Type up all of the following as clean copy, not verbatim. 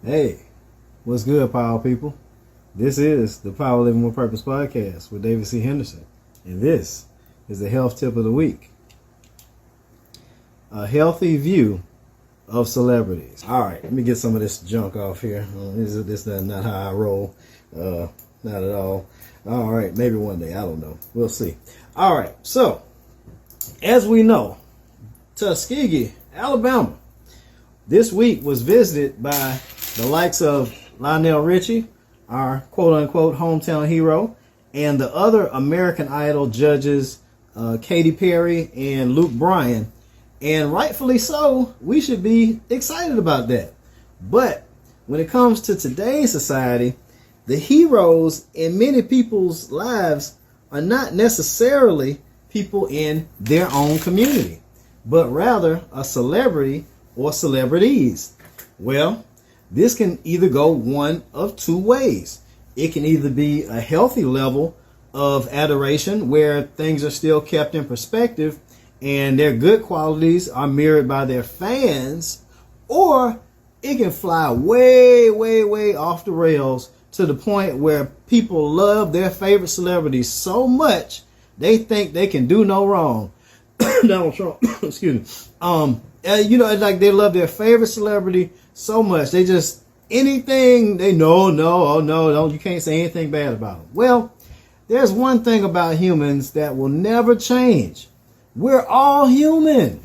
Hey, what's good, Power People? This is the Power Living with Purpose podcast with David C. Henderson, and this is the health tip of the week. A healthy view of celebrities. All right, let me get some of this junk off here. This is not how I roll. Not at all. All right, maybe one day. I don't know. We'll see. All right, so as we know, Tuskegee, Alabama, this week was visited by the likes of Lionel Richie, our quote-unquote hometown hero, and the other American Idol judges, Katy Perry and Luke Bryan. And rightfully so, we should be excited about that. But when it comes to today's society, the heroes in many people's lives are not necessarily people in their own community, but rather a celebrity or celebrities. Well, this can either go one of two ways. It can either be a healthy level of adoration where things are still kept in perspective and their good qualities are mirrored by their fans, or it can fly way, way, way off the rails to the point where people love their favorite celebrities so much they think they can do no wrong. Donald Trump, excuse me. It's like they love their favorite celebrity so much they just anything they no, you can't say anything bad about them. Well, there's one thing about humans that will never change. We're all human.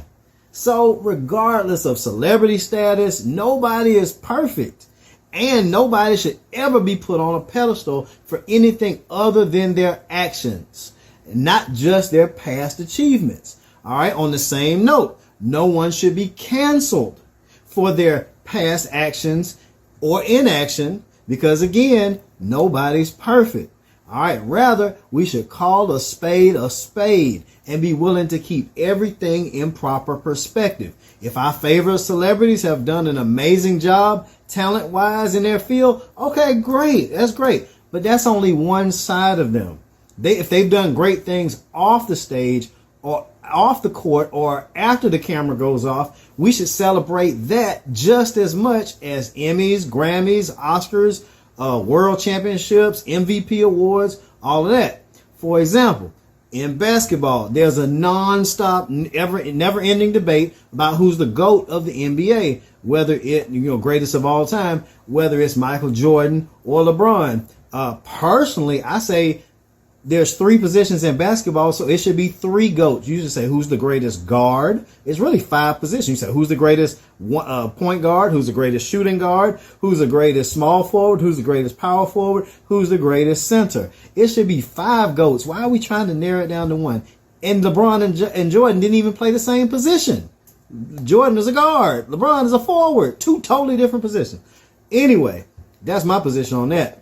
So regardless of celebrity status, nobody is perfect. And nobody should ever be put on a pedestal for anything other than their actions, not just their past achievements. All right. On the same note, no one should be canceled for their past actions or inaction because, again, nobody's perfect. All right. Rather, we should call a spade and be willing to keep everything in proper perspective. If our favorite celebrities have done an amazing job talent-wise in their field, okay, great. That's great. But that's only one side of them. If they've done great things off the stage or off the court or after the camera goes off, we should celebrate that just as much as Emmys, Grammys, Oscars, World Championships, MVP awards, all of that. For example, in basketball, there's a non-stop, never-ending debate about who's the GOAT of the NBA, whether it, greatest of all time, whether it's Michael Jordan or LeBron. Personally, I say there's three positions in basketball, so it should be three GOATs. You should say who's the greatest guard. It's really five positions. You say who's the greatest point guard, who's the greatest shooting guard, who's the greatest small forward, who's the greatest power forward, who's the greatest center. It should be five GOATs. Why are we trying to narrow it down to one? And LeBron and Jordan didn't even play the same position. Jordan is a guard. LeBron is a forward. Two totally different positions. Anyway, that's my position on that.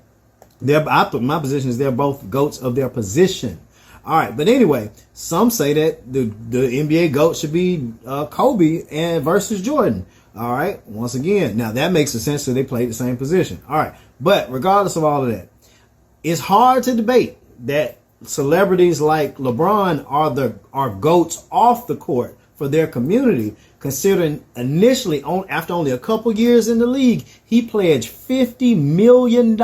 My position is they're both GOATs of their position. All right. But anyway, some say that the NBA GOAT should be Kobe and versus Jordan. All right. Once again, now that makes sense that they played the same position. All right. But regardless of all of that, it's hard to debate that celebrities like LeBron are GOATs off the court for their community, considering initially, after only a couple years in the league, he pledged $50 million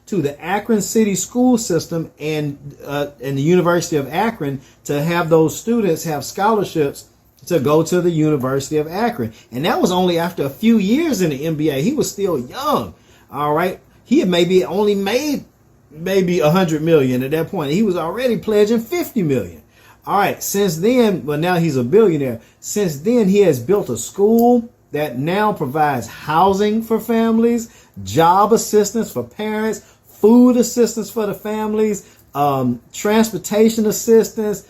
to the Akron City school system and the University of Akron to have those students have scholarships to go to the University of Akron. And that was only after a few years in the NBA. He was still young. All right. He had only made $100 million at that point. He was already pledging $50 million. All right. Since then, well, now he's a billionaire. Since then, he has built a school that now provides housing for families, job assistance for parents, food assistance for the families, transportation assistance,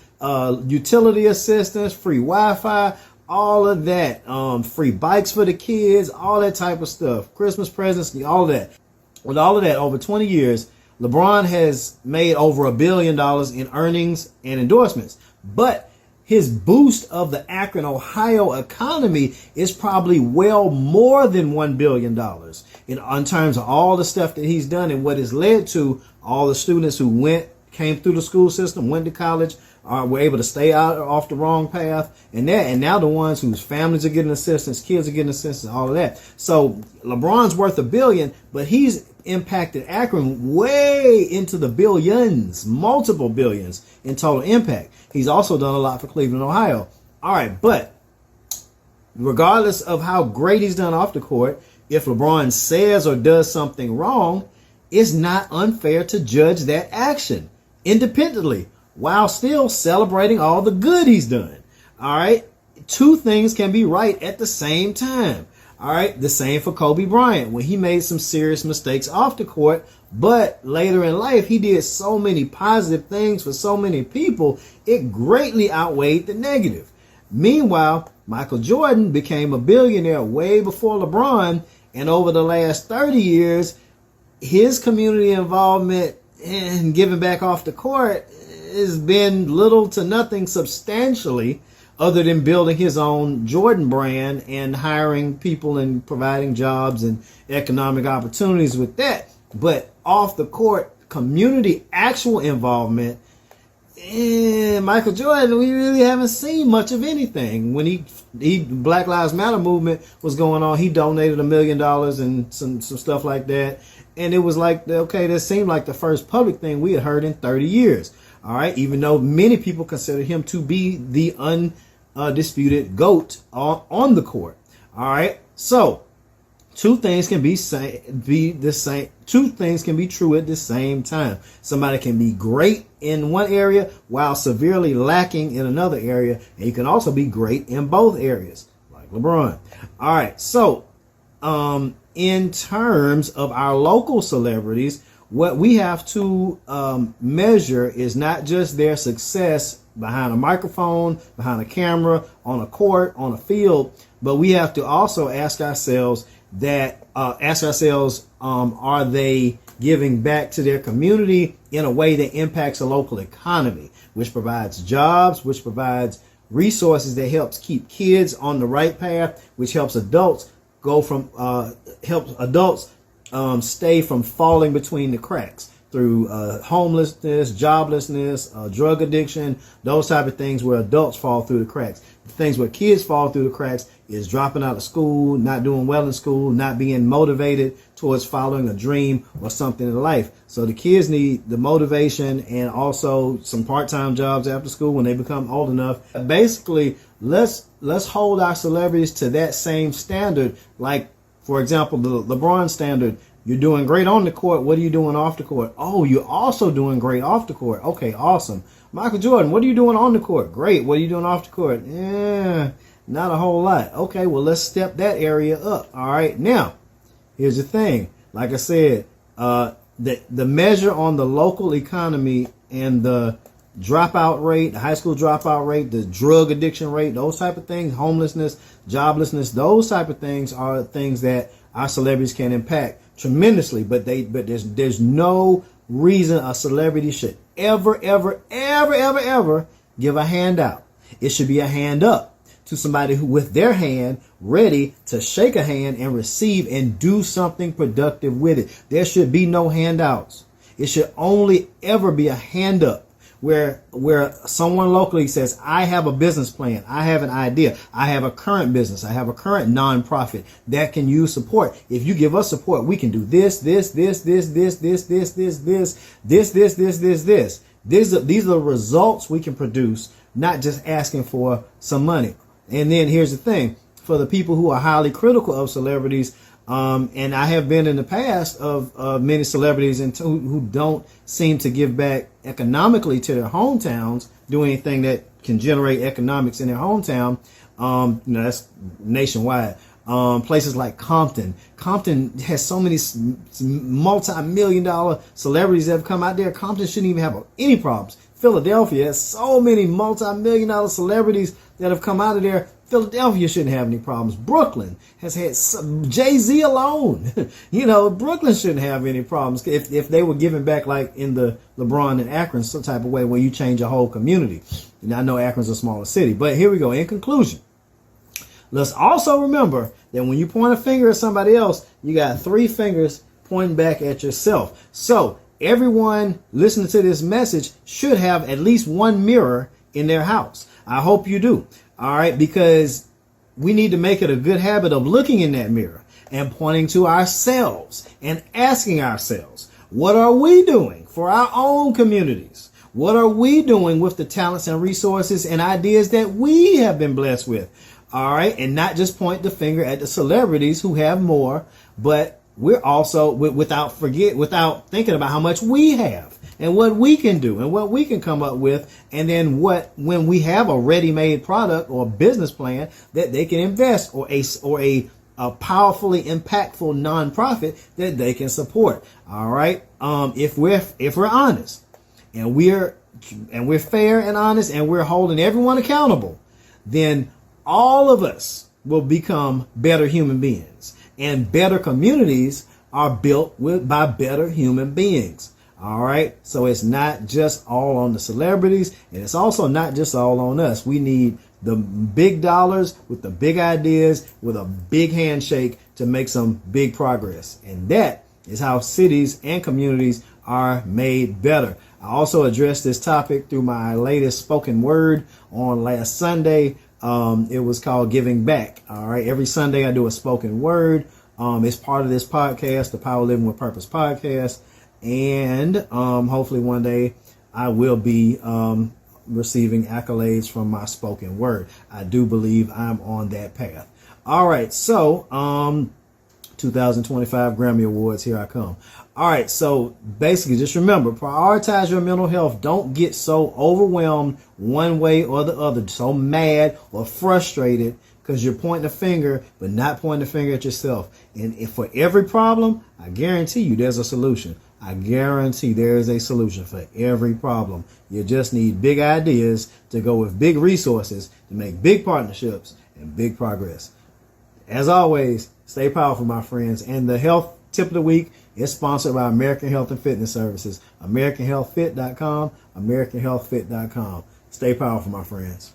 utility assistance, free Wi-Fi, all of that, free bikes for the kids, all that type of stuff, Christmas presents, all of that. With all of that, over 20 years, LeBron has made over $1 billion in earnings and endorsements. But his boost of the Akron, Ohio economy is probably well more than $1 billion in terms of all the stuff that he's done and what has led to all the students who came through the school system, went to college, were able to stay out off the wrong path, and now the ones whose families are getting assistance, kids are getting assistance, all of that. So LeBron's worth $1 billion, but he's impacted Akron way into the billions, multiple billions in total impact. He's also done a lot for Cleveland, Ohio. All right, but regardless of how great he's done off the court, if LeBron says or does something wrong, it's not unfair to judge that action independently while still celebrating all the good he's done. All right. Two things can be right at the same time. All right. The same for Kobe Bryant when he made some serious mistakes off the court, but later in life, he did so many positive things for so many people. It greatly outweighed the negative. Meanwhile, Michael Jordan became a billionaire way before LeBron. And over the last 30 years, his community involvement and giving back off the court has been little to nothing substantially, other than building his own Jordan brand and hiring people and providing jobs and economic opportunities with that. But off the court, community actual involvement, Michael Jordan, we really haven't seen much of anything. When he Black Lives Matter movement was going on, he donated $1 million and some stuff like that. And it was like, okay, that seemed like the first public thing we had heard in 30 years. All right. Even though many people consider him to be the undisputed GOAT on the court. All right. So two things can be the same. Two things can be true at the same time. Somebody can be great in one area while severely lacking in another area. And you can also be great in both areas, like LeBron. All right. So, in terms of our local celebrities, what we have to measure is not just their success behind a microphone, behind a camera, on a court, on a field, but we have to also ask ourselves, are they giving back to their community in a way that impacts the local economy, which provides jobs, which provides resources that helps keep kids on the right path, which helps adults stay from falling between the cracks through homelessness, joblessness, drug addiction, those type of things where adults fall through the cracks. The things where kids fall through the cracks is dropping out of school, not doing well in school, not being motivated towards following a dream or something in life. So the kids need the motivation and also some part-time jobs after school when they become old enough. Basically, let's hold our celebrities to that same standard. Like, for example, the LeBron standard. You're doing great on the court. What are you doing off the court? Oh, you're also doing great off the court. Okay, awesome. Michael Jordan, what are you doing on the court? Great. What are you doing off the court? Yeah, not a whole lot. Okay, well, let's step that area up. All right. Now, here's the thing. Like I said, the measure on the local economy and the dropout rate, the high school dropout rate, the drug addiction rate, those type of things, homelessness, joblessness, those type of things are things that our celebrities can impact tremendously, but there's no reason a celebrity should ever give a handout. It should be a hand up to somebody who, with their hand ready to shake a hand and receive and do something productive with it. There should be no handouts. It should only ever be a hand up. Where someone locally says, I have a business plan, I have an idea, I have a current business, I have a current nonprofit that can use support. If you give us support, we can do this. These are the results we can produce, not just asking for some money. And then here's the thing, for the people who are highly critical of celebrities, and I have been in the past of many celebrities and who don't seem to give back economically to their hometowns, do anything that can generate economics in their hometown. That's nationwide. Places like Compton. Compton has so many multi-million-dollar celebrities that have come out there. Compton shouldn't even have any problems. Philadelphia has so many multi-million-dollar celebrities that have come out of there. Philadelphia shouldn't have any problems. Brooklyn has had Jay-Z alone. Brooklyn shouldn't have any problems if they were giving back like in the LeBron and Akron some type of way where you change a whole community. And I know Akron's a smaller city, but here we go. In conclusion, let's also remember that when you point a finger at somebody else, you got 3 fingers pointing back at yourself. So everyone listening to this message should have at least one mirror in their house. I hope you do. All right, because we need to make it a good habit of looking in that mirror and pointing to ourselves and asking ourselves, what are we doing for our own communities? What are we doing with the talents and resources and ideas that we have been blessed with? All right. And not just point the finger at the celebrities who have more, but we're also without thinking about how much we have and what we can do and what we can come up with. And then when we have a ready-made product or business plan that they can invest, or a powerfully impactful nonprofit that they can support. All right. If we're honest and we're fair and honest and we're holding everyone accountable, then all of us will become better human beings, and better communities are built by better human beings. All right. So it's not just all on the celebrities, and it's also not just all on us. We need the big dollars with the big ideas with a big handshake to make some big progress. And that is how cities and communities are made better. I also addressed this topic through my latest spoken word on last Sunday. It was called Giving Back. All right. Every Sunday I do a spoken word. It's part of this podcast, the Power Living with Purpose podcast. And hopefully one day I will be receiving accolades from my spoken word. I do believe I'm on that path. All right. So 2025 Grammy Awards, here I come. All right. So basically just remember, prioritize your mental health. Don't get so overwhelmed one way or the other, so mad or frustrated because you're pointing a finger, but not pointing the finger at yourself. And if for every problem, I guarantee you there's a solution. I guarantee there is a solution for every problem. You just need big ideas to go with big resources to make big partnerships and big progress. As always, stay powerful, my friends. And the health tip of the week is sponsored by American Health and Fitness Services. AmericanHealthFit.com, AmericanHealthFit.com. Stay powerful, my friends.